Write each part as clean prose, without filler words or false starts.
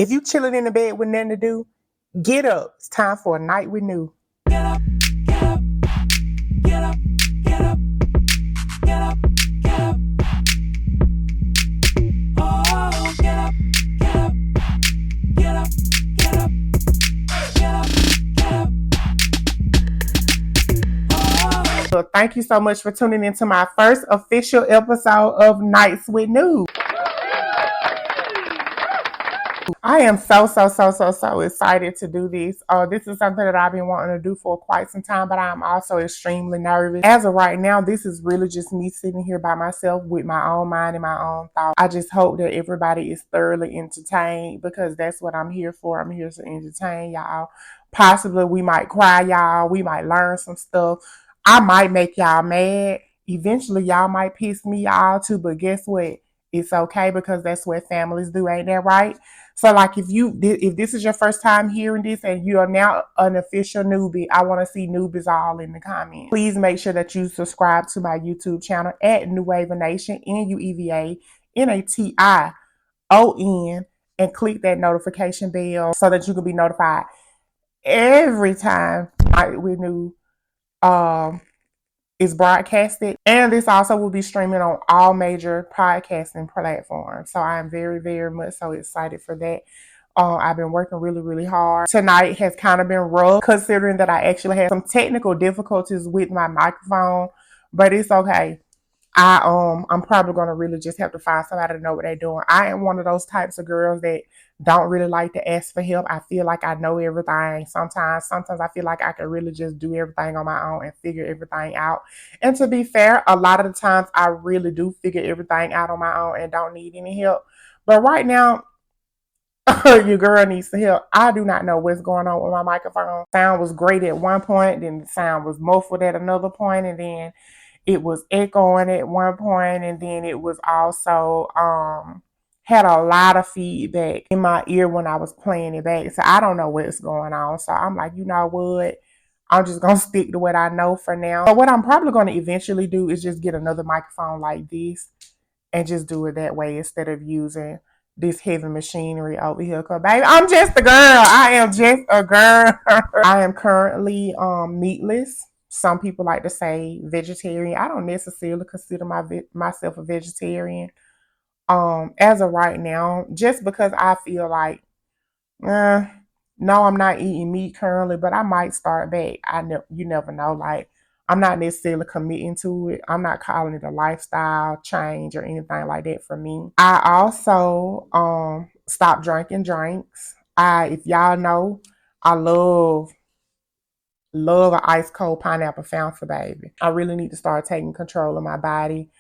If you chilling in the bed with nothing to do, get up. It's time for a night with Nue. Get up, get up, get up, get up, get up, get up. Oh, get up, get up, get up, get up, get up, get up. Oh. So thank you so much for tuning into my first official episode of Nights with Nue. I am so excited to do this. This is something that I've been wanting to do for quite some time, but I'm also extremely nervous. As of right now, this is really just me sitting here by myself with my own mind and my own thoughts. I just hope that everybody is thoroughly entertained because that's what I'm here for. I'm here to entertain y'all. Possibly we might cry, y'all. We might learn some stuff. I might make y'all mad. Eventually, y'all might piss me off too, but guess what? It's okay because that's what families do, ain't that right? So like if this is your first time hearing this and you are now an official newbie, I want to see newbies all in the comments. Please make sure that you subscribe to my YouTube channel at Nueva Nation, NUEVA NATION, and click that notification bell so that you can be notified every time Night with Nue is broadcasted, and this also will be streaming on all major podcasting platforms. So I am very much so excited for that. I've been working really hard. Tonight has kind of been rough considering that I actually had some technical difficulties with my microphone, but it's okay. I'm probably gonna really just have to find somebody to know what they're doing. I am one of those types of girls that don't really like to ask for help. I feel like I know everything. Sometimes I feel like I can really just do everything on my own and figure everything out. And to be fair, a lot of the times I really do figure everything out on my own and don't need any help. But right now, your girl needs some help. I do not know what's going on with my microphone. Sound was great at one point, then the sound was muffled at another point, and then it was echoing at one point, and then it was also had a lot of feedback in my ear when I was playing it back. So I don't know what's going on. So I'm like, you know what? I'm just going to stick to what I know for now. But what I'm probably going to eventually do is just get another microphone like this and just do it that way instead of using this heavy machinery over here. Cause baby, I'm just a girl. I am just a girl. I am currently meatless. Some people like to say vegetarian. I don't necessarily consider myself a vegetarian. As of right now, just because I feel like, no, I'm not eating meat currently, but I might start back. You never know. Like, I'm not necessarily committing to it. I'm not calling it a lifestyle change or anything like that for me. I also stopped drinking drinks. If y'all know, I love an ice cold pineapple fountain, baby. I really need to start taking control of my body.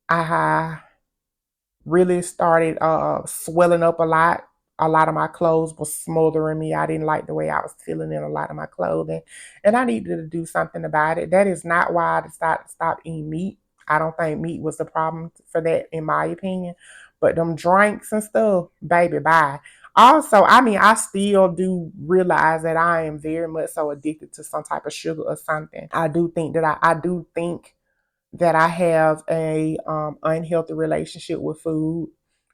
I really started swelling up a lot. A lot of my clothes was smothering me. I didn't like the way I was feeling in a lot of my clothing. And I needed to do something about it. That is not why I decided to stop eating meat. I don't think meat was the problem for that, in my opinion. But them drinks and stuff, baby, bye. Also, I still do realize that I am very much so addicted to some type of sugar or something. I do think that I have a unhealthy relationship with food.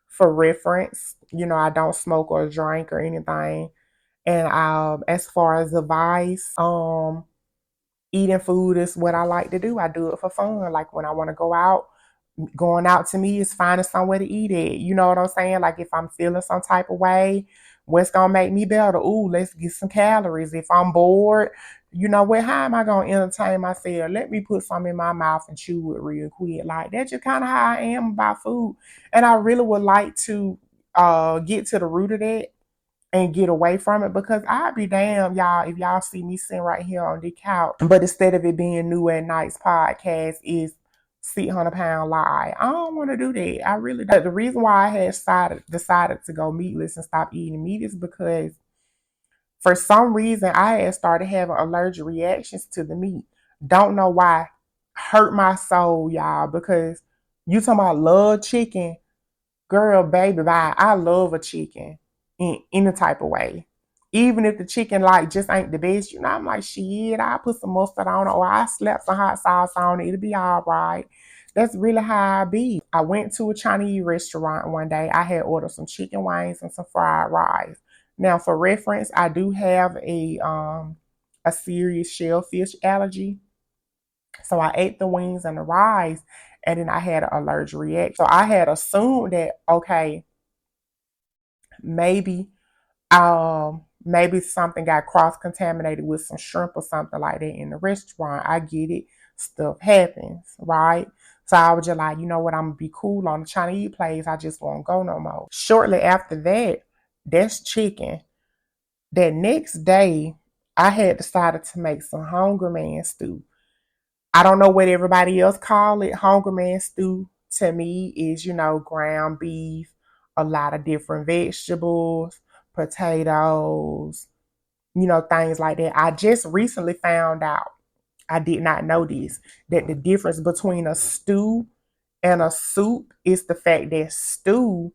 For reference, I don't smoke or drink or anything. And as far as advice, eating food is what I like to do. I do it for fun. Like when I want to go out, going out to me is finding somewhere to eat it. You know what I'm saying? Like if I'm feeling some type of way, what's gonna make me better? Ooh, let's get some calories. If I'm bored, you know what? How am I gonna entertain myself? Let me put some in my mouth and chew it real quick. Like that's just kind of how I am about food. And I really would like to get to the root of that and get away from it, because I'd be damn, y'all, if y'all see me sitting right here on the couch, but instead of it being Nue at Nights podcast is 600-pound lie. I don't want to do that. I really don't. The reason why I had decided to go meatless and stop eating meat is because for some reason I had started having allergic reactions to the meat. Don't know why. Hurt my soul, y'all, because you talking about love chicken. Girl, baby, bye. I love a chicken in any type of way. Even if the chicken like just ain't the best, I'm like, shit, I put some mustard on it or I slap some hot sauce on it. It'll be all right. That's really how I be. I went to a Chinese restaurant one day. I had ordered some chicken wings and some fried rice. Now, for reference, I do have a serious shellfish allergy. So I ate the wings and the rice, and then I had an allergic reaction. So I had assumed that, okay, maybe maybe something got cross contaminated with some shrimp or something like that in the restaurant. I get it. Stuff happens, right? So I was just like, you know what, I'm gonna be cool on the Chinese place. I just won't go no more. Shortly after that, that's chicken. That next day, I had decided to make some hungry man stew. I don't know what everybody else call it. Hungry man stew to me is, ground beef, a lot of different vegetables, potatoes, things like that. I just recently found out, I did not know this, that the difference between a stew and a soup is the fact that stew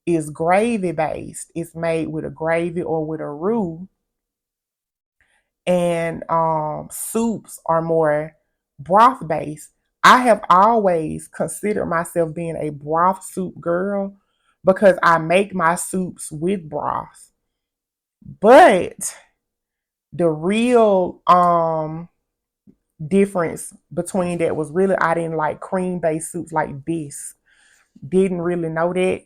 is gravy based. It's made with a gravy or with a roux, and soups are more broth based. I have always considered myself being a broth soup girl because I make my soups with broth. But the real difference between that was really I didn't like cream based soups like this. Didn't really know that.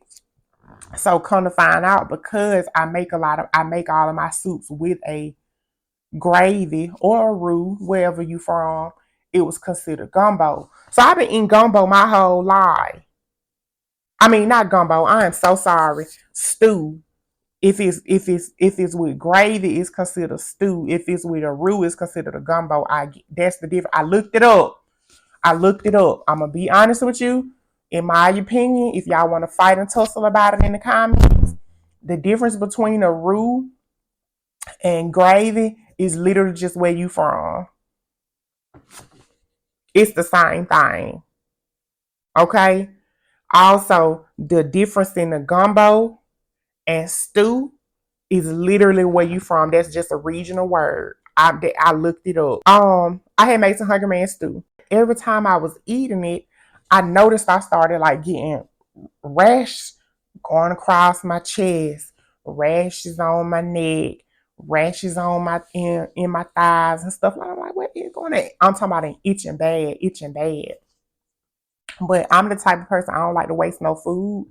So come to find out, because I make all of my soups with a gravy or a roux, wherever you from, it was considered gumbo. So I've been eating gumbo my whole life. I mean, not gumbo. I am so sorry. Stew. If it's with gravy, it's considered stew. If it's with a roux, it's considered a gumbo. That's the difference. I looked it up. I'm gonna be honest with you. In my opinion, if y'all want to fight and tussle about it in the comments, the difference between a roux and gravy is literally just where you from. It's the same thing. Okay. Also, the difference in the gumbo and stew is literally where you from. That's just a regional word. I looked it up. I had made some Hungry Man stew. Every time I was eating it, I noticed I started like getting rash going across my chest, rashes on my neck, rashes on my in my thighs and stuff. I'm like, what is going on? I'm talking about an itching bad, itching bad. But I'm the type of person, I don't like to waste no food.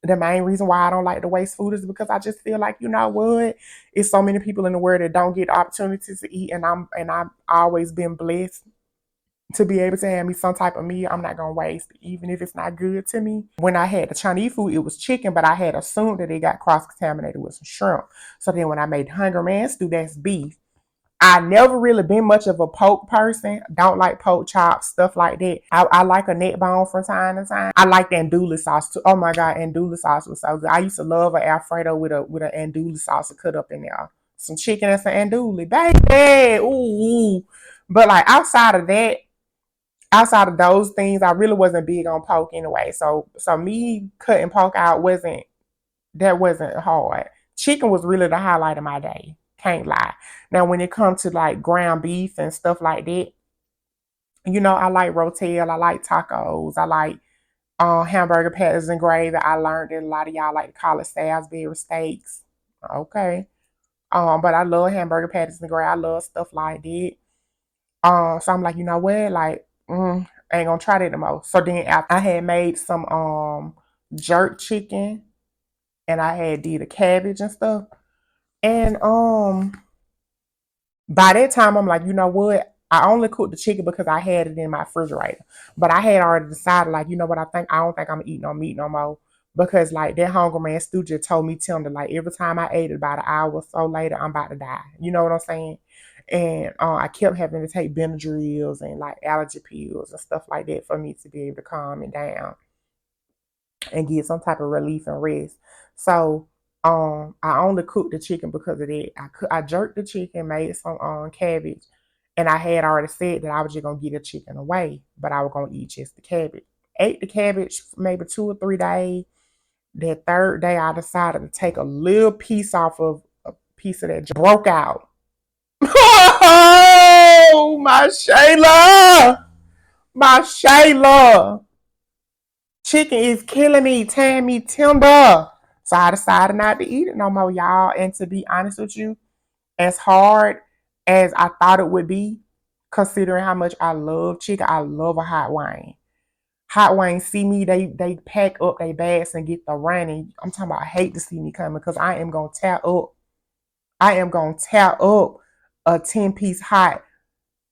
The main reason why I don't like to waste food is because I just feel like, you know what, it's so many people in the world that don't get opportunities to eat, and I've always been blessed to be able to have me some type of meal. I'm not gonna waste, even if it's not good to me. When I had the Chinese food, it was chicken, but I had assumed that it got cross contaminated with some shrimp. So then when I made Hungry Man stew, that's beef. I never really been much of a pork person. Don't like pork chops, stuff like that. I like a neck bone from time to time. I like the andouille sauce too. Oh my god, andouille sauce was so good. I used to love an Alfredo with an andouille sauce to cut up in there. Some chicken and some andouille, baby. Ooh. But like outside of those things, I really wasn't big on pork anyway. So me cutting pork out wasn't hard. Chicken was really the highlight of my day. Can't lie. Now, when it comes to like ground beef and stuff like that, I like rotel, I like tacos, I like hamburger patties and gravy. I learned that a lot of y'all like to call it Salisbury steaks. Okay. But I love hamburger patties and gravy. I love stuff like that. So I'm like, you know what? Like, I ain't gonna try that no more. So then after I had made some jerk chicken, and I had did a cabbage and stuff. And by that time, I'm like, you know what? I only cooked the chicken because I had it in my refrigerator. But I had already decided, like, you know what? I don't think I'm gonna eat no meat no more, because like that Hungry Man stew just told me tender. Like every time I ate it, about an hour or so later, I'm about to die. You know what I'm saying? And I kept having to take Benadryls and like allergy pills and stuff like that for me to be able to calm it down and get some type of relief and rest. So I only cooked the chicken because of that. I jerked the chicken, made some cabbage, and I had already said that I was just gonna get the chicken away, but I was gonna eat just the cabbage. Ate the cabbage for maybe 2 or 3 days. That third day, I decided to take a little piece off of a piece of that broke out. Oh, my Shayla! My Shayla. Chicken is killing me, tearing me timber. So I decided not to eat it no more, y'all. And to be honest with you, as hard as I thought it would be, considering how much I love chicken, I love a hot wing. Hot wings see me, they pack up their bags and get the running. I'm talking about I hate to see me coming because I am gonna tear up. I am gonna tear up a 10-piece hot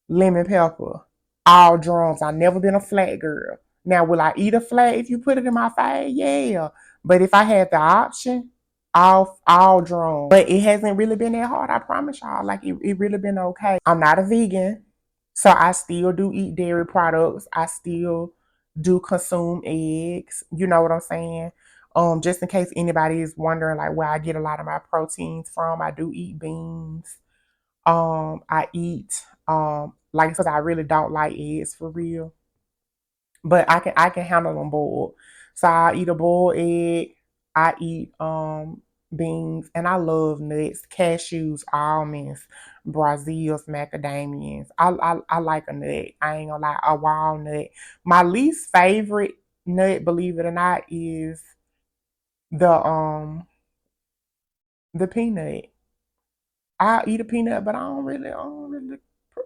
lemon pepper, all drums. I've never been a flat girl. Now, will I eat a flat if you put it in my face? Yeah. But if I had the option, all drums. But it hasn't really been that hard, I promise y'all. Like it really been okay. I'm not a vegan, so I still do eat dairy products. I still do consume eggs. You know what I'm saying? Just in case anybody is wondering like where I get a lot of my proteins from, I do eat beans. I eat like I said, I really don't like eggs for real, but I can handle them boiled. So I eat a boiled egg. I eat beans, and I love nuts, cashews, almonds, Brazils, macadamias. I like a nut. I ain't gonna lie, a walnut. My least favorite nut, believe it or not, is the the peanut. I eat a peanut, but I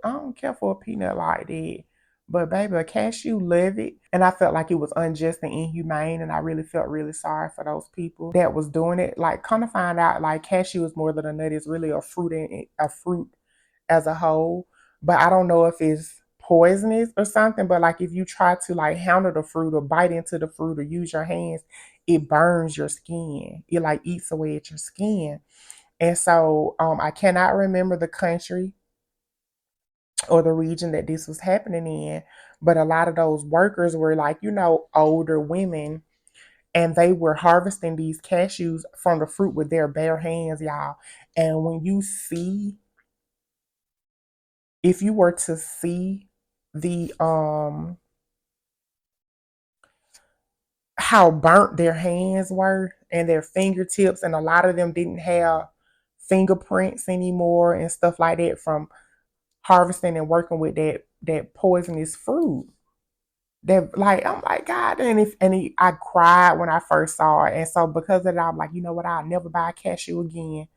don't care for a peanut like that. But baby, a cashew, love it. And I felt like it was unjust and inhumane, and I really felt really sorry for those people that was doing it. Like, kind of find out, like cashew is more than a nut; it's really a fruit as a whole. But I don't know if it's poisonous or something. But like, if you try to like handle the fruit or bite into the fruit or use your hands, it burns your skin. It like eats away at your skin. And so I cannot remember the country or the region that this was happening in, but a lot of those workers were like, older women, and they were harvesting these cashews from the fruit with their bare hands, y'all. And when you see, if you were to see the how burnt their hands were and their fingertips, and a lot of them didn't have fingerprints anymore and stuff like that from harvesting and working with that poisonous fruit. That like I'm like God, I cried when I first saw it, and so because of that, I'm like, you know what? I'll never buy a cashew again.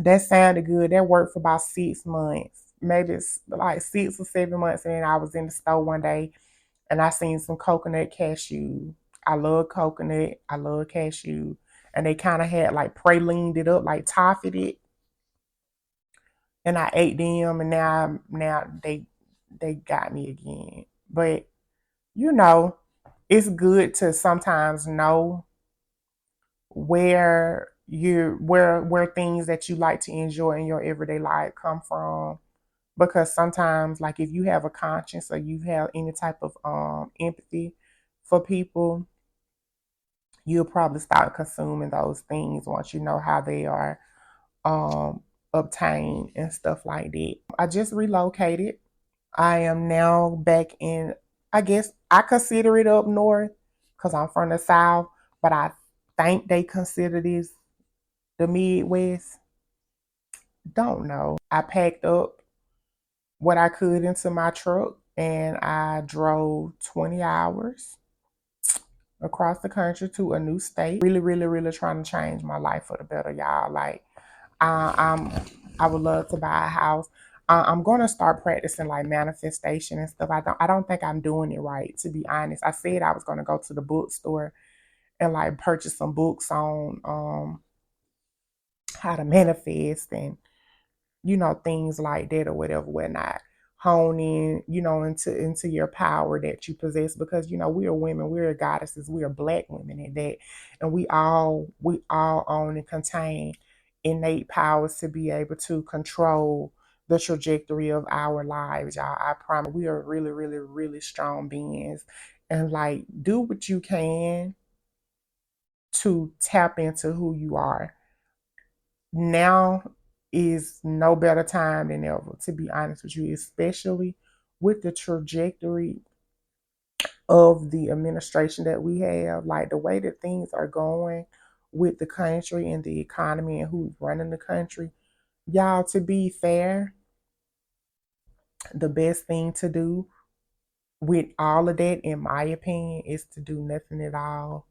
That sounded good. That worked for about 6 months, maybe it's like 6 or 7 months, and then I was in the store one day and I seen some coconut cashew. I love coconut. I love cashew, and they kind of had like pralинed it up, like toffied it, and I ate them, and now they got me again. But you know, it's good to sometimes know where things that you like to enjoy in your everyday life come from, because sometimes like if you have a conscience or you have any type of empathy for people, you'll probably start consuming those things once you know how they are um obtained and stuff like that. I just relocated. I am now back in, I guess I consider it up north because I'm from the South, but I think they consider this the Midwest. Don't know. I packed up what I could into my truck and I drove 20 hours across the country to a new state. Really, really, really trying to change my life for the better, y'all. Like, I'm I would love to buy a house. I'm gonna start practicing like manifestation and stuff. I don't think I'm doing it right, to be honest. I said I was gonna go to the bookstore and like purchase some books on how to manifest and things like that or whatever, whatnot. Hone in, into your power that you possess, because we are women, we are goddesses, we are black women at that, and we all own and contain innate powers to be able to control the trajectory of our lives, y'all. I promise we are really, really, really strong beings. And like do what you can to tap into who you are. Now is no better time than ever, to be honest with you, especially with the trajectory of the administration that we have, like the way that things are going with the country and the economy and who's running the country. Y'all, to be fair, The best thing to do with all of that, in my opinion, is to do nothing at all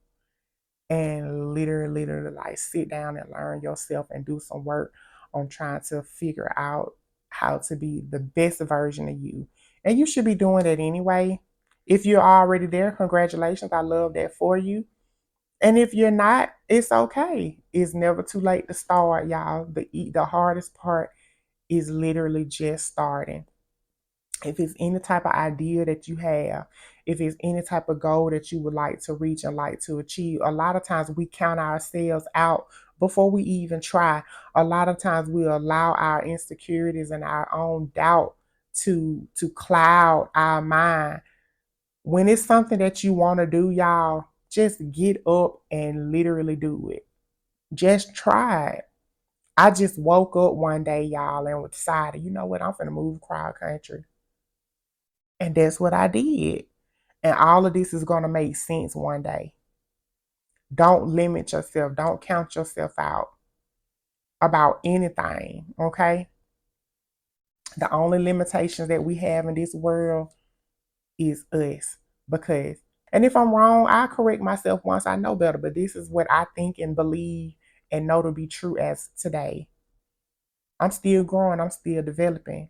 and literally like sit down and learn yourself and do some work on trying to figure out how to be the best version of you. And you should be doing that anyway. If you're already there, congratulations. I love that for you. And if you're not, it's okay. It's never too late to start, y'all. The hardest part is literally just starting. If it's any type of idea that you have, if it's any type of goal that you would like to reach and like to achieve, a lot of times we count ourselves out before we even try. A lot of times we allow our insecurities and our own doubt to cloud our mind. When it's something that you want to do, y'all, just get up and literally do it. Just try it. I just woke up one day, y'all, and decided, you know what, I'm finna move across country. And that's what I did. And all of this is going to make sense one day. Don't limit yourself. Don't count yourself out about anything. Okay. The only limitations that we have in this world is us. Because, and if I'm wrong, I'll correct myself once I know better. But this is what I think and believe and know to be true as today. I'm still growing, I'm still developing.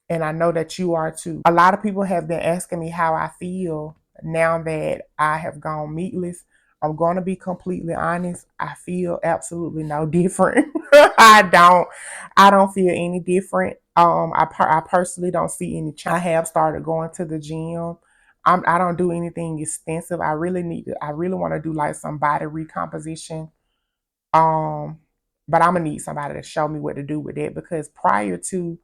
And I know that you are too. A lot of people have been asking me how I feel now that I have gone meatless. I'm going to be completely honest. I feel absolutely no different. I don't feel any different. I personally don't see any change. I have started going to the gym. I don't do anything extensive. I really want to do like some body recomposition. Um, but I'm gonna need somebody to show me what to do with that, because prior to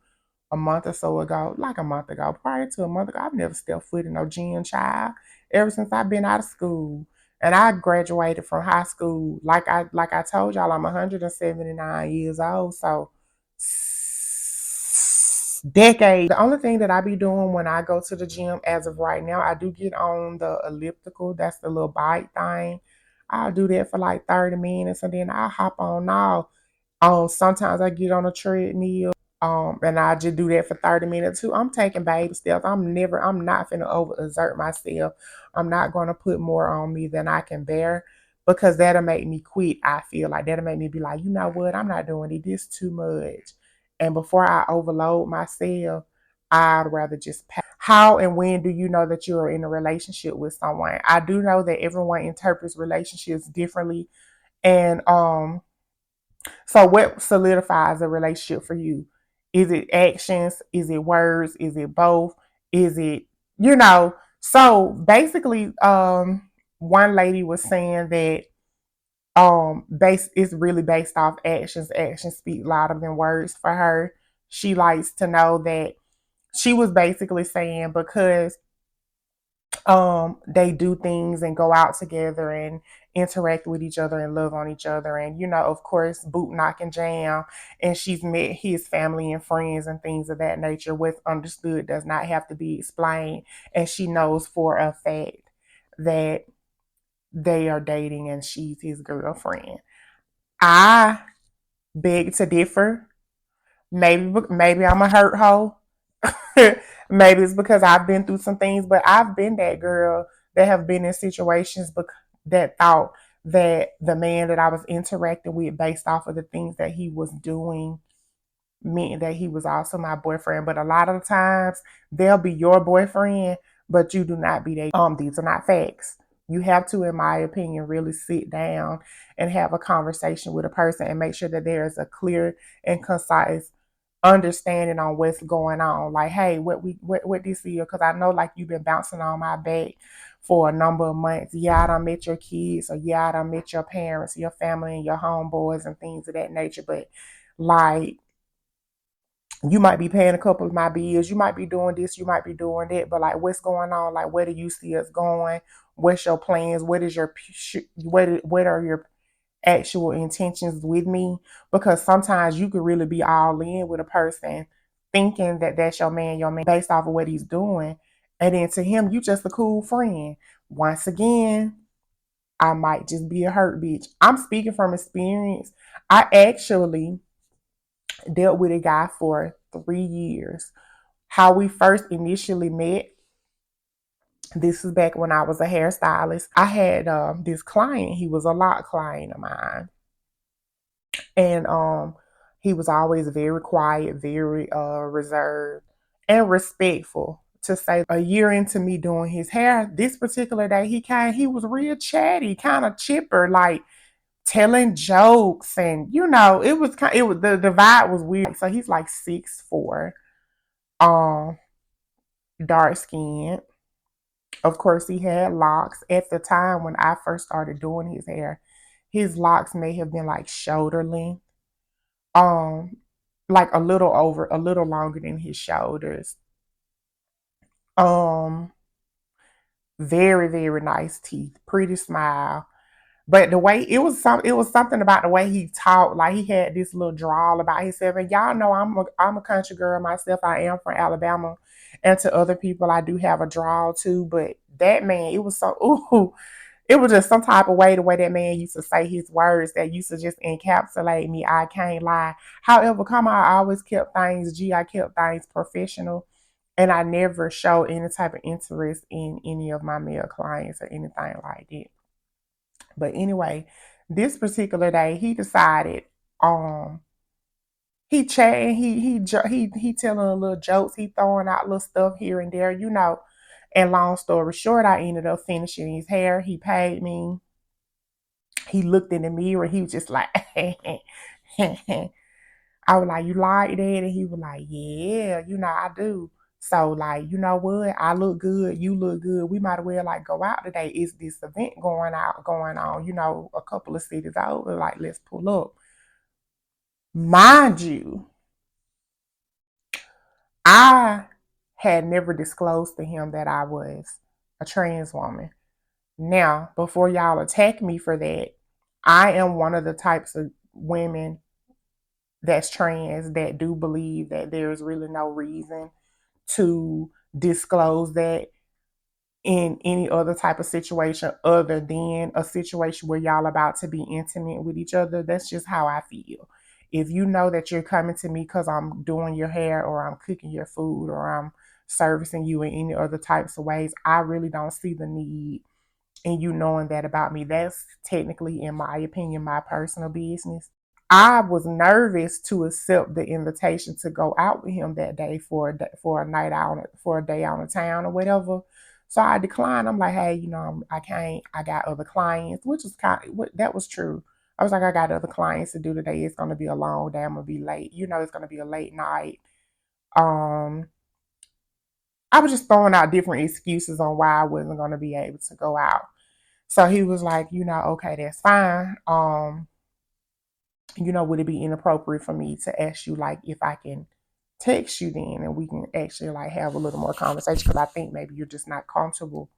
a month or so ago, like a month ago, prior to a month ago, I've never stepped foot in no gym, child, ever since I've been out of school. And I graduated from high school. Like I told y'all, I'm 179 years old. So decade. The only thing that I be doing when I go to the gym as of right now, I do get on the elliptical. That's the little bike thing. I'll do that for like 30 minutes and then I'll hop on now. Sometimes I get on a treadmill, and I just do that for 30 minutes too. I'm taking baby steps. I'm not gonna overexert myself. I'm not gonna put more on me than I can bear, because that'll make me quit. I feel like that'll make me be like, you know what, I'm not doing it. This too much. And before I overload myself, I'd rather just pass. How and when do you know that you're in a relationship with someone? I do know that everyone interprets relationships differently. And so what solidifies a relationship for you? Is it actions? Is it words? Is it both? Is it, you know? So basically, one lady was saying that base is really based off actions. Actions speak louder than words for her. She likes to know that, she was basically saying, because they do things and go out together and interact with each other and love on each other, and of course, boot knock and jam, and she's met his family and friends and things of that nature. What's understood does not have to be explained, and she knows for a fact that they are dating and she's his girlfriend. I beg to differ. Maybe I'm a hurt hoe. Maybe it's because I've been through some things, but I've been that girl that have been in situations that thought that the man that I was interacting with, based off of the things that he was doing, meant that he was also my boyfriend. But a lot of the times they'll be your boyfriend, but you do not be their. These are not facts. You have to, in my opinion, really sit down and have a conversation with a person and make sure that there is a clear and concise understanding on what's going on. Like, hey, what this is, because I know like you've been bouncing on my back for a number of months. Yeah, I done met your kids, or yeah, I done met your parents, your family, and your homeboys and things of that nature. But like, you might be paying a couple of my bills, you might be doing this, you might be doing that, but like, what's going on? Like, where do you see us going? What's your plans? What are your actual intentions with me? Because sometimes you could really be all in with a person, thinking that that's your man, based off of what he's doing, and then to him, you just a cool friend. Once again, I might just be a hurt bitch. I'm speaking from experience. I actually dealt with a guy for 3 years. How we first initially met, this is back when I was a hairstylist. I had this client. He was a lot client of mine, and he was always very quiet, very reserved, and respectful. To say a year into me doing his hair, this particular day he came. He was real chatty, kind of chipper, like telling jokes, and it was kind. It was the vibe was weird. So he's like 6'4", um, dark skin. Of course, he had locks. At the time when I first started doing his hair, his locks may have been like shoulder length, um, like a little longer than his shoulders. Um, very, very nice teeth, pretty smile. But the way it was something about the way he talked. Like he had this little drawl about himself. And y'all know I'm a country girl myself. I am from Alabama, and to other people, I do have a drawl too. But that man, it was so ooh, it was just some type of way. The way that man used to say his words that used to just encapsulate me. I can't lie. However, come on, I always kept things G. I kept things professional. And I never showed any type of interest in any of my male clients or anything like that. But anyway, this particular day, he decided, um, he chatting, he telling a little jokes, he throwing out little stuff here and there, you know. And long story short, I ended up finishing his hair. He paid me. He looked in the mirror. He was just like, I was like, you like that? And he was like, yeah, I do. So like, you know what? I look good. You look good. We might as well like go out today. It's this event going on, a couple of cities over. Like, let's pull up. Mind you, I had never disclosed to him that I was a trans woman. Now, before y'all attack me for that, I am one of the types of women that's trans that do believe that there's really no reason to disclose that in any other type of situation other than a situation where y'all about to be intimate with each other. That's just how I feel. If you know that you're coming to me because I'm doing your hair or I'm cooking your food or I'm servicing you in any other types of ways, I really don't see the need in you knowing that about me. That's technically, in my opinion, my personal business. I was nervous to accept the invitation to go out with him that day for a night out, for a day out of town or whatever. So I declined. I'm like, hey, I can't. I got other clients, which is that was true. I was like, I got other clients to do today. It's gonna be a long day. I'm gonna be late. It's gonna be a late night. Um, I was just throwing out different excuses on why I wasn't gonna be able to go out. So he was like, okay, that's fine. Would it be inappropriate for me to ask you like if I can text you then and we can actually like have a little more conversation because I think maybe you're just not comfortable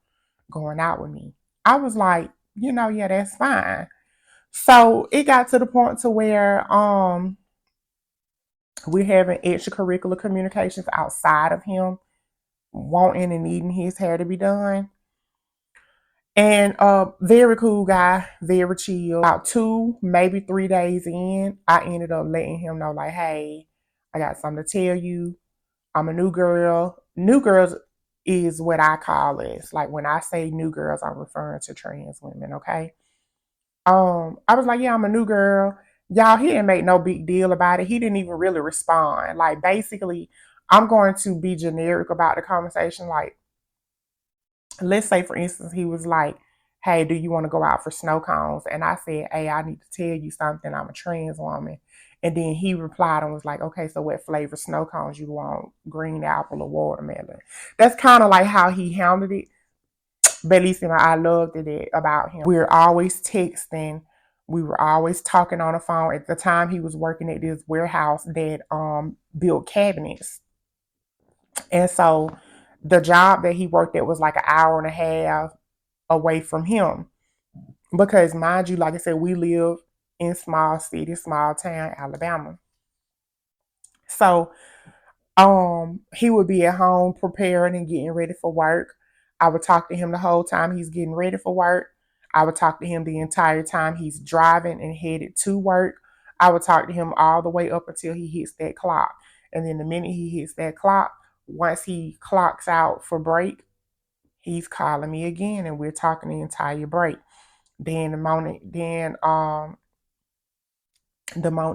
going out with me. I was like, yeah, that's fine. So it got to the point to where we're having extracurricular communications outside of him wanting and needing his hair to be done. And very cool guy, very chill. About 2, maybe 3 days in, I ended up letting him know, like, hey, I got something to tell you. I'm a new girl. New girls is what I call it. Like when I say new girls, I'm referring to trans women, okay? I was like, yeah, I'm a new girl. Y'all, he didn't make no big deal about it. He didn't even really respond. Like basically, I'm going to be generic about the conversation. Like, let's say for instance he was like, hey, do you want to go out for snow cones? And I said, hey, I need to tell you something, I'm a trans woman. And then he replied and was like, okay, so what flavor snow cones you want, green apple or watermelon? That's kind of like how he handled it. But at least I loved it about him. We were always texting, we were always talking on the phone. At the time he was working at this warehouse that built cabinets. And so the job that he worked at was like an hour and a half away from him. Because mind you, like I said, we live in small city, small town, Alabama. So he would be at home preparing and getting ready for work. I would talk to him the whole time he's getting ready for work. I would talk to him the entire time he's driving and headed to work. I would talk to him all the way up until he hits that clock. And then the minute he hits that clock, once he clocks out for break, he's calling me again and we're talking the entire break. Then the moment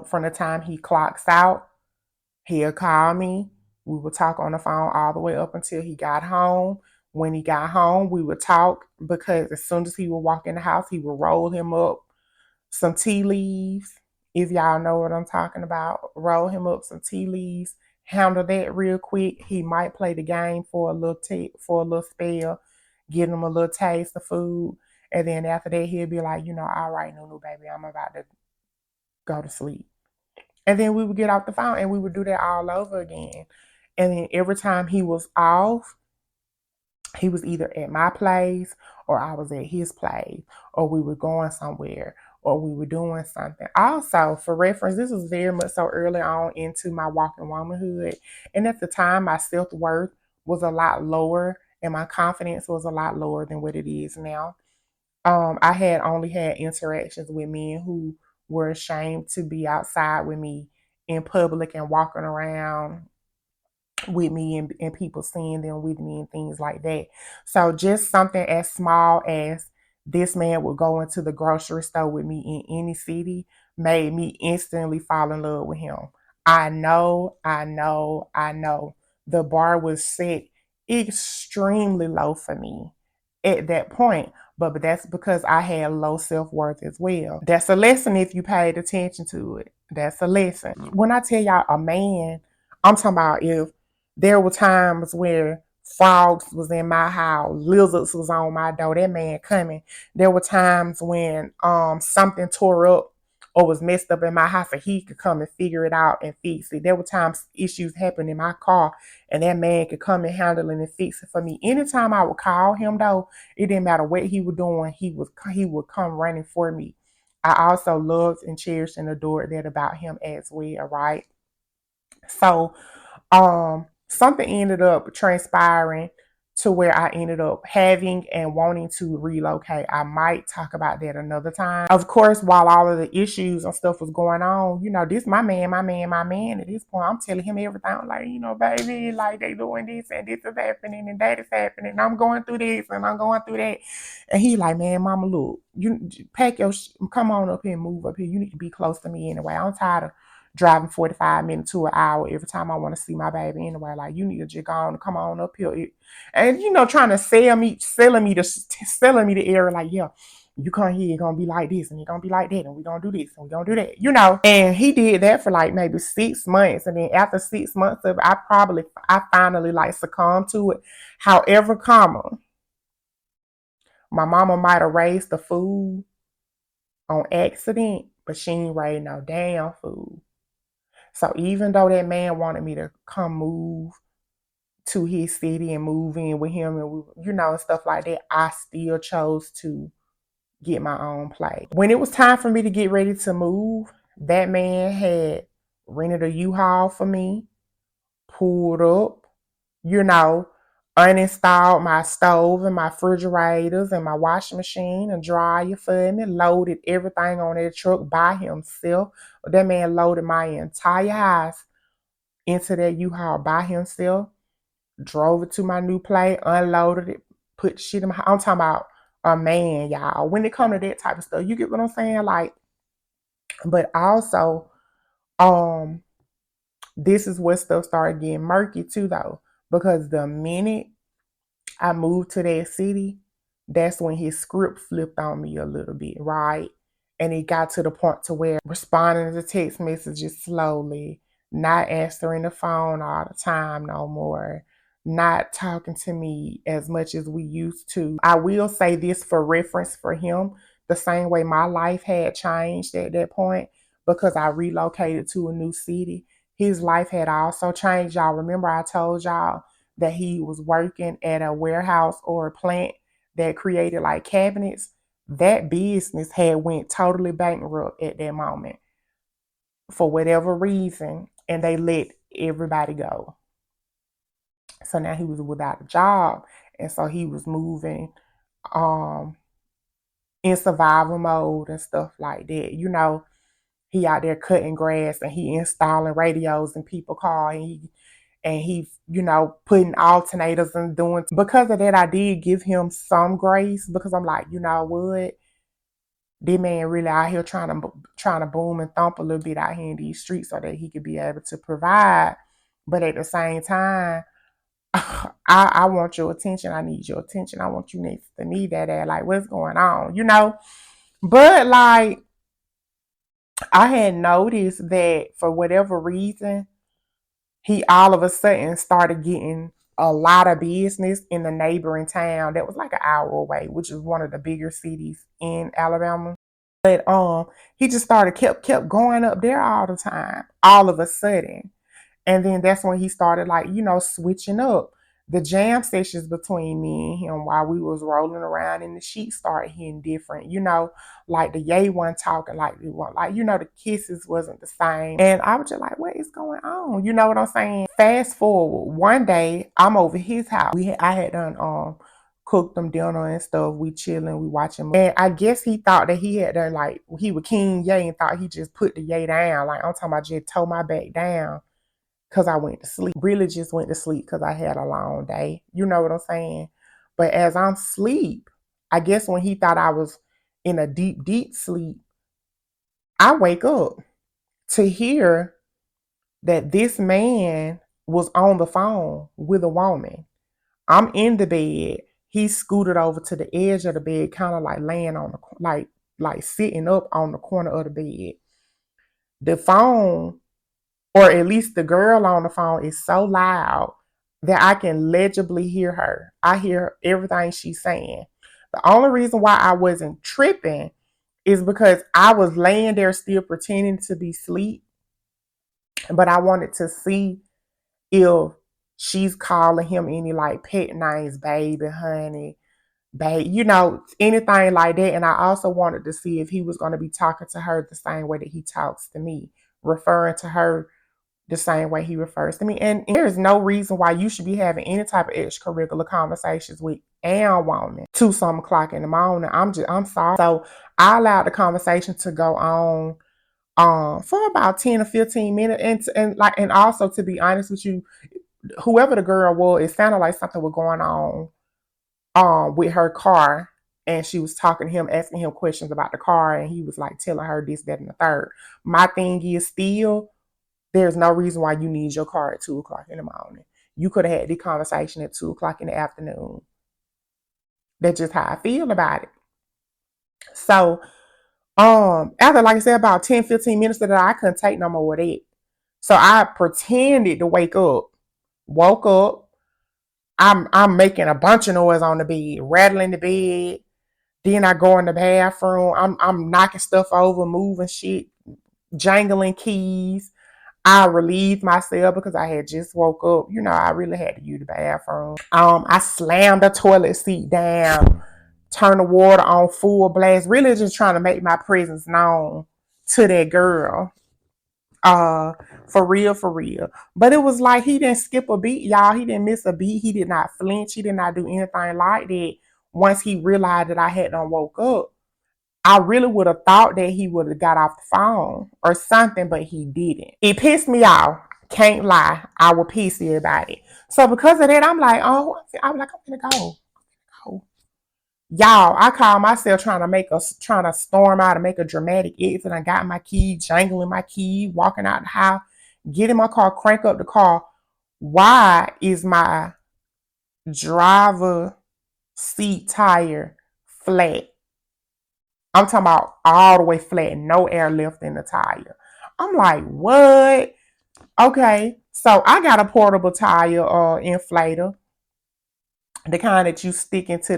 from the time he clocks out, he'll call me. We would talk on the phone all the way up until he got home. When he got home, we would talk because as soon as he would walk in the house, he would roll him up some tea leaves. If y'all know what I'm talking about, roll him up some tea leaves. Handle that real quick. He might play the game for a little spell, give him a little taste of food, and then after that he'll be like, all right, Nunu, baby, I'm about to go to sleep. And then we would get off the phone and we would do that all over again. And then every time he was off, he was either at my place or I was at his place, or we were going somewhere, or we were doing something. Also, for reference, this was very much so early on into my walking womanhood. And at the time, my self worth was a lot lower and my confidence was a lot lower than what it is now. I had only had interactions with men who were ashamed to be outside with me in public and walking around with me, and people seeing them with me and things like that. So just something as small as this man would go into the grocery store with me in any city made me instantly fall in love with him. I know. The bar was set extremely low for me at that point. But that's because I had low self-worth as well. That's a lesson if you paid attention to it. That's a lesson. When I tell y'all a man, I'm talking about if there were times where frogs was in my house, lizards was on my door, that man coming. There were times when something tore up or was messed up in my house and he could come and figure it out and fix it. There were times issues happened in my car and that man could come and handle it and fix it for me. Anytime I would call him though, it didn't matter what he was doing, he would come running for me. I also loved and cherished and adored that about him as well, right? So something ended up transpiring to where I ended up having and wanting to relocate. I might talk about that another time. Of course, while all of the issues and stuff was going on, this my man. At this point, I'm telling him everything. I'm like, baby, like they doing this and this is happening and that is happening. And I'm going through this and I'm going through that. And he like, man, mama, look, you pack your, come on up here and move up here. You need to be close to me anyway. I'm tired of driving 45 minutes to an hour every time I want to see my baby anyway. Like, you need to just go on and come on up here. And, trying to selling me the area like, yeah, you come here, it's going to be like this and it's going to be like that. And we're going to do this and we're going to do that. And he did that for like maybe 6 months. And then after 6 months of it, I finally like succumbed to it. However, my mama might have raised the food on accident, but she ain't raised no damn food. So even though that man wanted me to come move to his city and move in with him and stuff like that, I still chose to get my own place. When it was time for me to get ready to move, that man had rented a U-Haul for me, pulled up, uninstalled my stove and my refrigerators and my washing machine and dryer for me, loaded everything on that truck by himself. That man loaded my entire house into that U-Haul by himself, drove it to my new place, unloaded it, put shit in my house. I'm talking about a man, y'all. When it comes to that type of stuff, you get what I'm saying? Like, but also, this is where stuff started getting murky too, though, because the minute I moved to that city, that's when his script flipped on me a little bit, right? And it got to the point to where responding to text messages slowly, not answering the phone all the time no more, not talking to me as much as we used to. I will say this for reference for him, the same way my life had changed at that point because I relocated to a new city. His life had also changed. Y'all remember I told y'all that he was working at a warehouse or a plant that created like cabinets. That business had went totally bankrupt at that moment for whatever reason, and they let everybody go. So now he was without a job, and so he was moving in survival mode and stuff like that. He out there cutting grass and he installing radios in people's car, and and he, putting alternators and doing. Because of that, I did give him some grace because I'm like, you know what? This man really out here trying to boom and thump a little bit out here in these streets so that he could be able to provide. But at the same time, I want your attention. I need your attention. I want you next to me, Dad. Like, what's going on? But like, I had noticed that for whatever reason, he all of a sudden started getting a lot of business in the neighboring town that was like an hour away, which is one of the bigger cities in Alabama. But he just kept going up there all the time, all of a sudden. And then that's when he started like, switching up. The jam sessions between me and him while we was rolling around in the sheet started hitting different, like the yay one talking like we want, like, the kisses wasn't the same. And I was just like, what is going on? You know what I'm saying? Fast forward, one day I'm over his house. I had done cooked them dinner and stuff. We chilling, we watching. And I guess he thought that he had done like he was King Yay and thought he just put the yay down. Like I'm talking about just toe my back down because I went to sleep. Really just went to sleep because I had a long day. You know what I'm saying? But as I'm asleep, I guess when he thought I was in a deep, deep sleep, I wake up to hear that this man was on the phone with a woman. I'm in the bed. He scooted over to the edge of the bed, kind of like laying on like sitting up on the corner of the bed. The phone, or at least the girl on the phone, is so loud that I can legibly hear her. I hear everything she's saying. The only reason why I wasn't tripping is because I was laying there still pretending to be asleep, but I wanted to see if she's calling him any like pet names, baby, honey, babe, anything like that. And I also wanted to see if he was going to be talking to her the same way that he talks to me, referring to her the same way he refers to me. And there's no reason why you should be having any type of extracurricular conversations with a woman 2-something o'clock in the morning. I'm sorry. So I allowed the conversation to go on for about 10 or 15 minutes. And also, to be honest with you, whoever the girl was, it sounded like something was going on with her car. And she was talking to him, asking him questions about the car. And he was like telling her this, that, and the third. My thing is still, there's no reason why you need your car at 2 o'clock in the morning. You could have had the conversation at 2 o'clock in the afternoon. That's just how I feel about it. So, after, like I said, about 10, 15 minutes of that, I couldn't take no more of that. So I pretended to wake up, woke up. I'm making a bunch of noise on the bed, rattling the bed. Then I go in the bathroom. I'm knocking stuff over, moving shit, jangling keys. I relieved myself because I had just woke up. I really had to use the bathroom. I slammed the toilet seat down, turned the water on full blast, really just trying to make my presence known to that girl. For real, for real. But it was like he didn't skip a beat, y'all. He didn't miss a beat. He did not flinch. He did not do anything like that. Once he realized that I hadn't woke up, I really would have thought that he would have got off the phone or something, but he didn't. It pissed me off. Can't lie. I was pissy about it. So because of that, I'm like, I'm gonna go. Y'all, I call myself trying to storm out and make a dramatic exit. I got my key, jangling my key, walking out the house, get in my car, crank up the car. Why is my driver seat tire flat? I'm talking about all the way flat, no air left in the tire. I'm like, what? Okay, so I got a portable tire inflator, the kind that you stick into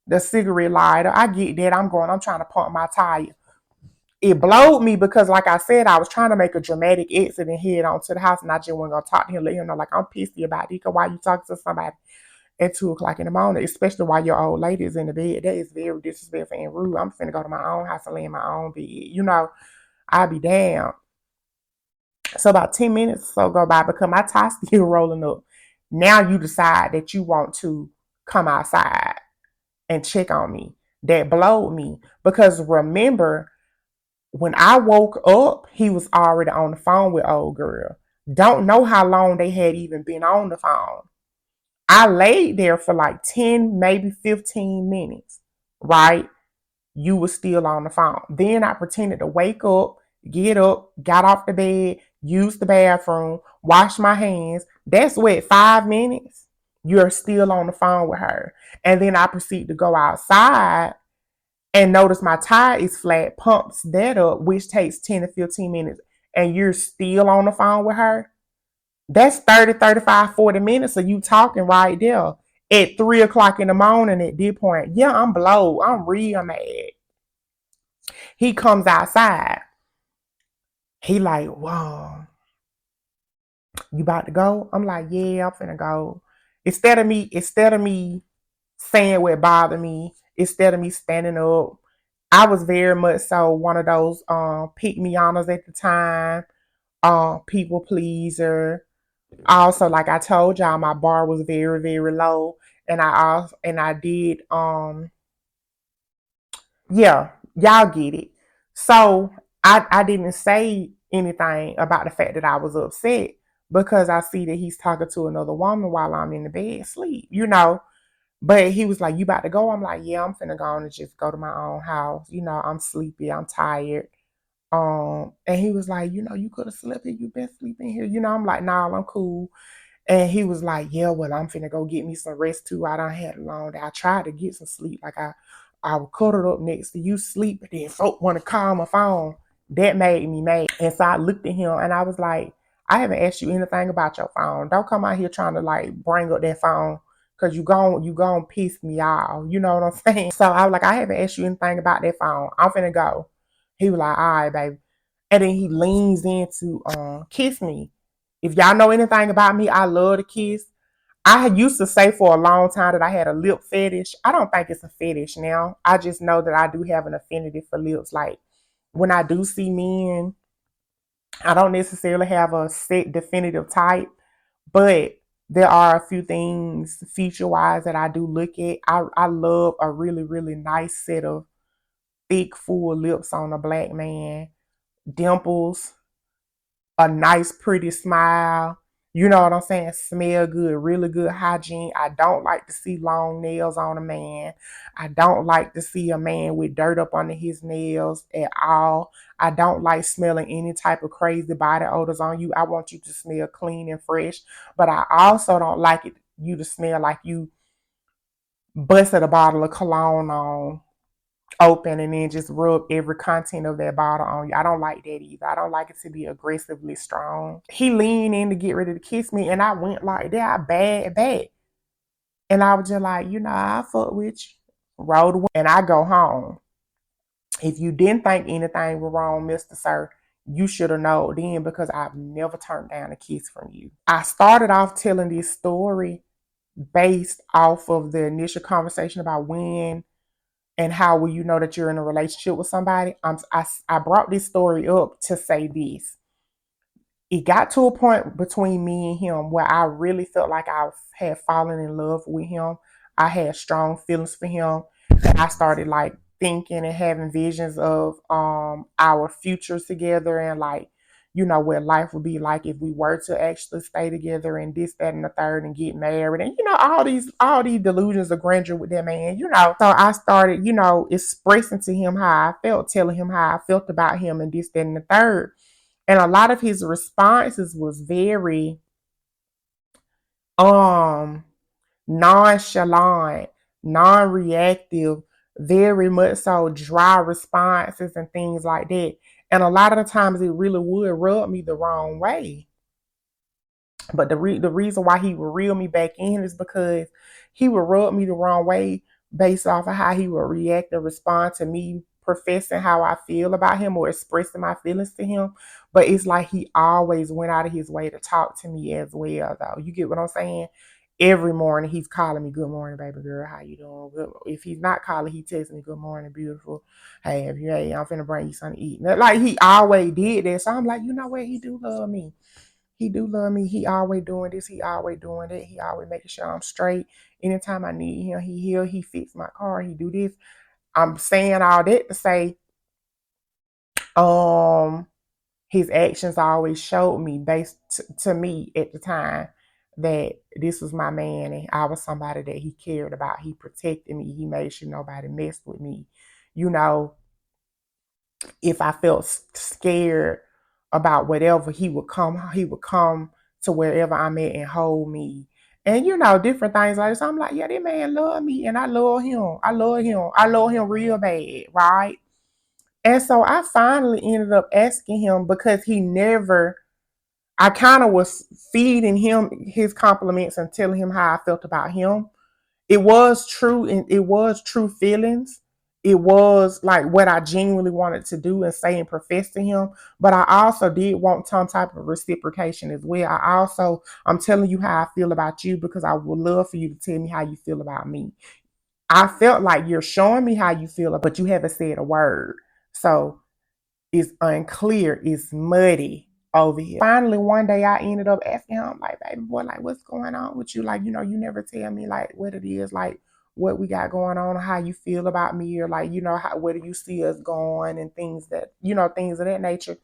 the cigarette lighter. I get that. I'm trying to pump my tire. It blowed me because, like I said, I was trying to make a dramatic exit and head on to the house, and I just wasn't gonna talk to him, let him know like I'm pissy about it. Because why you talking to somebody at 2 o'clock in the morning, especially while your old lady is in the bed? That is very disrespectful and rude. I'm finna go to my own house and lay in my own bed. I'll be damned. So about 10 minutes or so go by because my tie's still rolling up. Now you decide that you want to come outside and check on me. That blowed me because remember, when I woke up, he was already on the phone with old girl. Don't know how long they had even been on the phone. I laid there for like 10, maybe 15 minutes, right? You were still on the phone. Then I pretended to wake up, get up, got off the bed, use the bathroom, wash my hands. That's what, 5 minutes? You're still on the phone with her. And then I proceed to go outside and notice my tire is flat, pumps that up, which takes 10 to 15 minutes, and you're still on the phone with her. That's 30, 35, 40 minutes of you talking right there at 3 o'clock in the morning at this point. Yeah, I'm blowed. I'm real mad. He comes outside. He like, whoa, you about to go? I'm like, yeah, I'm finna go. Instead of me saying what bothered me, instead of me standing up, I was very much so one of those pick me honors at the time, people pleaser. Also, like I told y'all, my bar was very, very low. And I did yeah, y'all get it. So I didn't say anything about the fact that I was upset because I see that he's talking to another woman while I'm in the bed sleep. But he was like, you about to go? I'm like, yeah, I'm finna go and just go to my own house. I'm sleepy, I'm tired. And he was like, you could have slept here, you been sleeping here. I'm like, nah, I'm cool. And he was like, yeah, well, I'm finna go get me some rest too. I done had a long day. I tried to get some sleep. Like I was cuddled up next to you sleep, but then folk want to call my phone. That made me mad. And so I looked at him and I was like, I haven't asked you anything about your phone. Don't come out here trying to like bring up that phone because you gon' piss me off. You know what I'm saying? So I was like, I haven't asked you anything about that phone. I'm finna go. He was like, all right, baby. And then he leans in to kiss me. If y'all know anything about me, I love to kiss. I had used to say for a long time that I had a lip fetish. I don't think it's a fetish now. I just know that I do have an affinity for lips. Like when I do see men, I don't necessarily have a set definitive type, but there are a few things feature wise that I do look at. I love a really, really nice set of thick, full lips on a black man, dimples, a nice, pretty smile. You know what I'm saying? Smell good, really good hygiene. I don't like to see long nails on a man. I don't like to see a man with dirt up under his nails at all. I don't like smelling any type of crazy body odors on you. I want you to smell clean and fresh. But I also don't like you to smell like you busted a bottle of cologne on open and then just rub every content of that bottle on you. I don't like that either. I don't like it to be aggressively strong. He leaned in to get ready to kiss me and I went like that. I bad back. And I was just like, I fuck with you. Rolled away and I go home. If you didn't think anything was wrong, Mr. Sir, you should have known then because I've never turned down a kiss from you. I started off telling this story based off of the initial conversation about when and how will you know that you're in a relationship with somebody. I brought this story up to say this. It got to a point between me and him where I really felt like I had fallen in love with him. I had strong feelings for him. And I started like thinking and having visions of our futures together and like, what life would be like if we were to actually stay together and this, that, and the third and get married. And all these delusions of grandeur with that man. So I started, expressing to him how I felt, telling him how I felt about him and this, that, and the third. And a lot of his responses was very um nonchalant, non-reactive, very much so dry responses and things like that. And a lot of the times it really would rub me the wrong way. But the reason why he would reel me back in is because he would rub me the wrong way based off of how he would react and respond to me professing how I feel about him or expressing my feelings to him. But it's like he always went out of his way to talk to me as well, though. You get what I'm saying? Every morning he's calling me, good morning, baby girl. How you doing? Good. If he's not calling, he texts me, good morning, beautiful. Hey, I'm finna bring you something to eat. Like he always did that. So I'm like, you know what? He do love me. He do love me. He always doing this. He always doing that. He always making sure I'm straight. Anytime I need him, he here. He fix my car. He do this. I'm saying all that to say, um, his actions always showed me, based to me at the time, that this was my man and I was somebody that he cared about. He protected me. He made sure nobody messed with me. You know, if I felt scared about whatever, he would come. He would come to wherever I'm at and hold me. And different things like this. I'm like, yeah, this man love me and I love him. I love him. I love him real bad, right? And so I finally ended up asking him, because he never, I kind of was feeding him his compliments and telling him how I felt about him. It was true, and it was true feelings. It was like what I genuinely wanted to do and say and profess to him. But I also did want some type of reciprocation as well. I'm telling you how I feel about you because I would love for you to tell me how you feel about me. I felt like you're showing me how you feel, but you haven't said a word. So it's unclear, it's muddy over here. Finally, one day I ended up asking him, like, baby boy, like, what's going on with you? Like, you never tell me, like, what it is, like, what we got going on, or how you feel about me, or, like, where do you see us going, and things of that nature.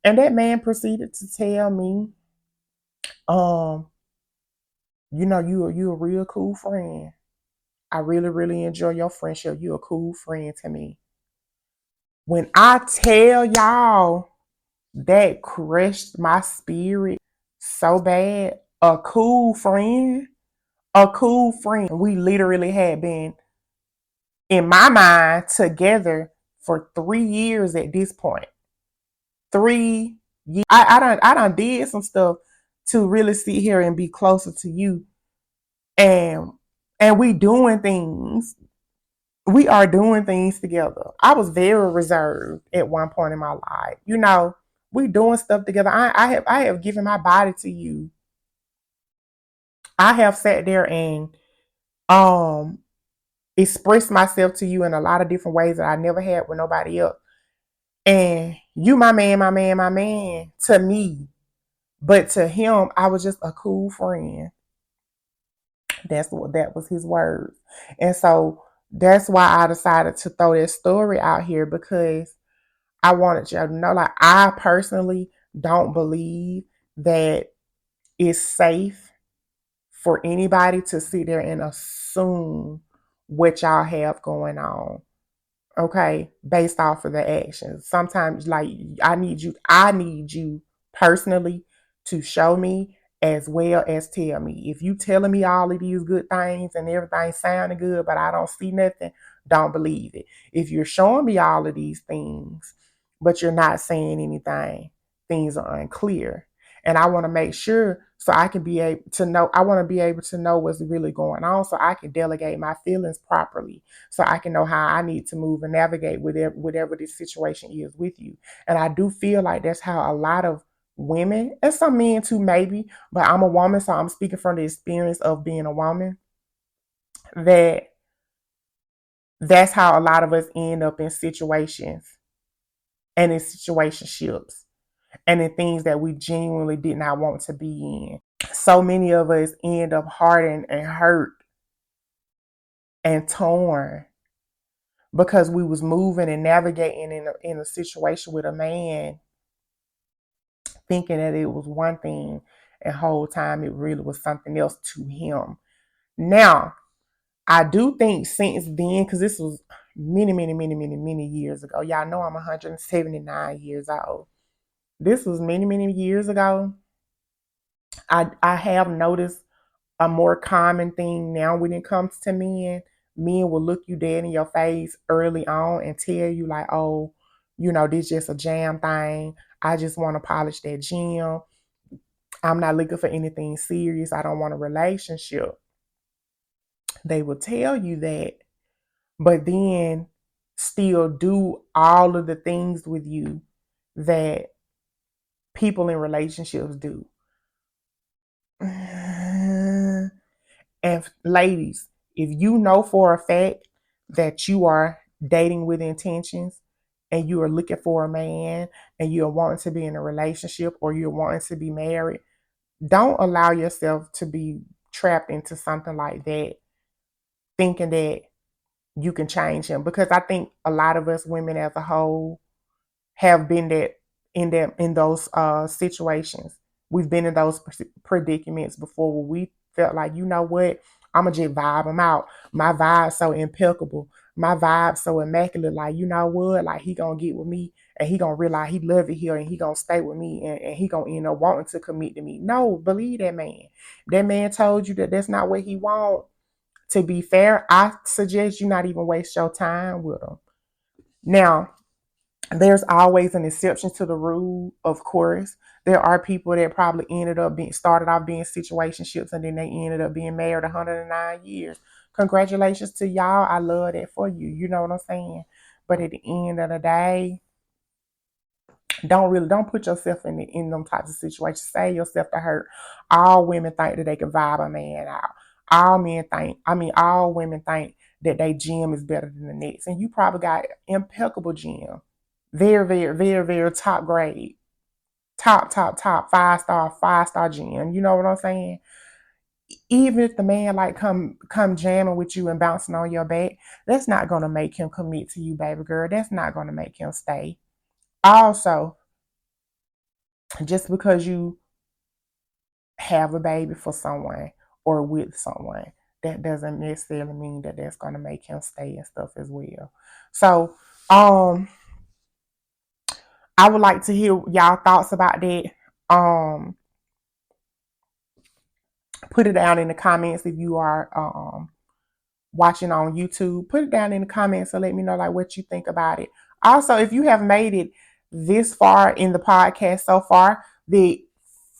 And that man proceeded to tell me, um, you a real cool friend. I really, really enjoy your friendship. You a cool friend to me. When I tell y'all, that crushed my spirit so bad. A cool friend. We literally had been, in my mind, together for 3 years at this point. 3 years. I done did some stuff to really sit here and be closer to you. And we doing things. We are doing things together. I was very reserved at one point in my life. We doing stuff together. I have given my body to you. I have sat there and um expressed myself to you in a lot of different ways that I never had with nobody else. And you, my man, my man, my man, to me. But to him, I was just a cool friend. That was his words. And so that's why I decided to throw this story out here, because I wanted you to know, like, I personally don't believe that it's safe for anybody to sit there and assume what y'all have going on, okay, based off of the actions. Sometimes, like, I need you personally to show me as well as tell me. If you telling me all of these good things and everything sounding good, but I don't see nothing, don't believe it. If you're showing me all of these things, but you're not saying anything, things are unclear. And I want to make sure, so I can be able to know, I want to be able to know what's really going on, so I can delegate my feelings properly, so I can know how I need to move and navigate whatever this situation is with you. And I do feel like that's how a lot of women, and some men too, maybe, but I'm a woman, so I'm speaking from the experience of being a woman, that that's how a lot of us end up in situations and in situationships and in things that we genuinely did not want to be in. So many of us end up hardened and hurt and torn because we was moving and navigating in a situation with a man, thinking that it was one thing, and whole time it really was something else to him. Now, I do think since then, because this was many, many, many, many, many years ago. Y'all know I'm 179 years old. This was many, many years ago. I have noticed a more common thing now when it comes to men. Men will look you dead in your face early on and tell you, like, oh, this just a jam thing. I just want to polish that gym. I'm not looking for anything serious. I don't want a relationship. They will tell you that, but then still do all of the things with you that people in relationships do. And ladies, if you know for a fact that you are dating with intentions and you are looking for a man and you're wanting to be in a relationship or you're wanting to be married, don't allow yourself to be trapped into something like that, thinking that you can change him. Because I think a lot of us women as a whole have been that in those situations. We've been in those predicaments before where we felt like, you know what, I'ma just vibe him out. My vibe's so impeccable. My vibe's so immaculate. Like, you know what? Like, he gonna get with me and he gonna realize he love it here and he gonna stay with me and he gonna end up wanting to commit to me. No, believe that man. That man told you that that's not what he want. To be fair, I suggest you not even waste your time with him. Now, there's always an exception to the rule, of course. There are people that probably ended up being started off being situationships and then they ended up being married 109 years. Congratulations to y'all. I love that for you. You know what I'm saying? But at the end of the day, don't put yourself in them types of situations. Save yourself to hurt. All women think that they can vibe a man out. All women think that they gym is better than the next. And you probably got impeccable gym. Very, very, very, very top grade. Top, 5 star gym. You know what I'm saying? Even if the man like come jamming with you and bouncing on your back, that's not gonna make him commit to you, baby girl. That's not gonna make him stay. Also, just because you have a baby for someone or with someone, that doesn't necessarily mean that that's gonna make him stay and stuff as well. So, I would like to hear y'all thoughts about that. Um, put it down in the comments if you are watching on YouTube. Put it down in the comments and let me know like what you think about it. Also, if you have made it this far in the podcast so far, the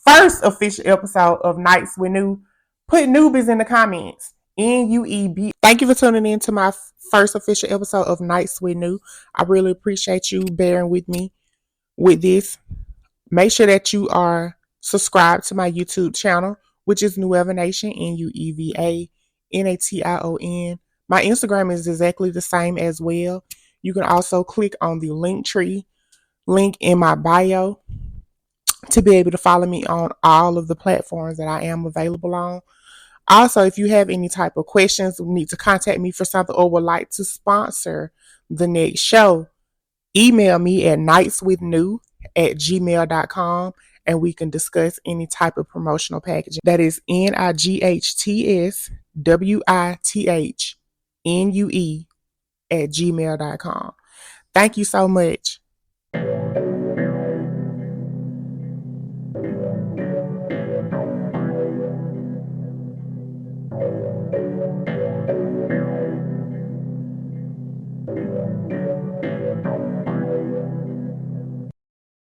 first official episode of Nights With Nue, put newbies in the comments. NUEB. Thank you for tuning in to my first official episode of Nights With Nue. I really appreciate you bearing with me with this. Make sure that you are subscribed to my YouTube channel, which is Nueva Nation, NUEVANATION. My Instagram is exactly the same as well. You can also click on the link tree link in my bio to be able to follow me on all of the platforms that I am available on. Also, if you have any type of questions, need to contact me for something, or would like to sponsor the next show, email me at nightswithnue@gmail.com and we can discuss any type of promotional packaging. That is NIGHTSWITHNUE@gmail.com. Thank you so much.